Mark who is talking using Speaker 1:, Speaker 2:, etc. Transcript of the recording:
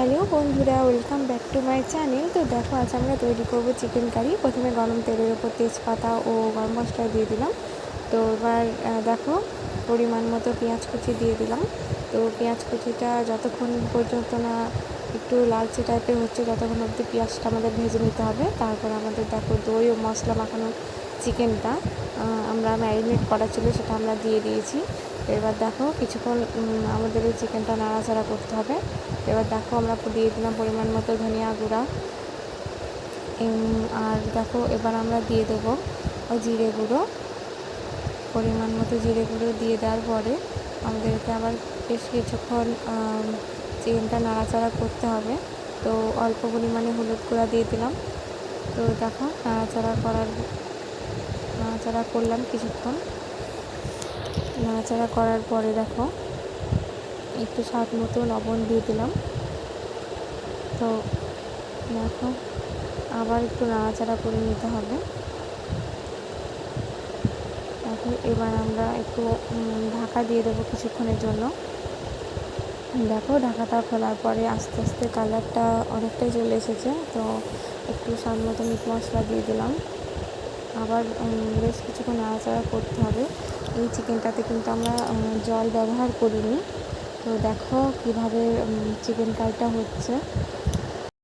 Speaker 1: Hello বন্ধুরা, welcome back to my channel. তো দেখো, আজ আমরা তৈরি করব চিকেন কারি। প্রথমে গরম তেলের ওপর তেজপাতা ও গরম মশলা দিয়ে দিলাম। তো এবার দেখো, পরিমাণ মতো পেঁয়াজ কুচি দিয়ে দিলাম। তো পেঁয়াজ কুচিটা যতক্ষণ পর্যন্ত না একটু লালচে টাইপের হচ্ছে, ততক্ষণ অবধি পেঁয়াজটা আমাদের ভেজে নিতে হবে। তারপর আমাদের দেখো, দই ও মশলা মাখানো চিকেনটা আমরা ম্যারিনেট করা ছিল, সেটা আমরা দিয়ে দিয়েছি। এবার দেখো, কিছুক্ষণ আমাদের এই চিকেনটা নাড়াচাড়া করতে হবে। এবার দেখো, আমরা দিয়ে দিলাম পরিমাণ মতো ধনিয়া গুঁড়া। আর দেখো, এবার আমরা দিয়ে দেবো জিরে গুঁড়ো। পরিমাণ মতো জিরে গুঁড়ো দিয়ে দেওয়ার পরে আমাদেরকে আবার বেশ কিছুক্ষণ চিকেনটা নাড়াচাড়া করতে হবে। তো অল্প পরিমাণে হলুদ গুঁড়া দিয়ে দিলাম। তো দেখো, নাড়াচাড়া করলাম কিছুক্ষণ। নাড়াচাড়া করার পরে দেখো, একটু স্বাদ মতো লবণ দিয়ে দিলাম। তো দেখো, আবার একটু নাড়াচাড়া করে নিতে হবে। দেখো, এবার আমরা একটু ঢাকা দিয়ে দেবো কিছুক্ষণের জন্য। দেখো, ঢাকাটা খোলার পরে আস্তে আস্তে কালারটা অনেকটাই চলে এসেছে। তো একটু স্বাদ মতো মিট মশলা দিয়ে দিলাম। আবার বেশ কিছুক্ষণ নাড়াচাড়া করতে হবে। এই চিকেনটাতে কিন্তু আমরা জল ব্যবহার করিনি। তো দেখো কীভাবে চিকেন কারিটা হচ্ছে।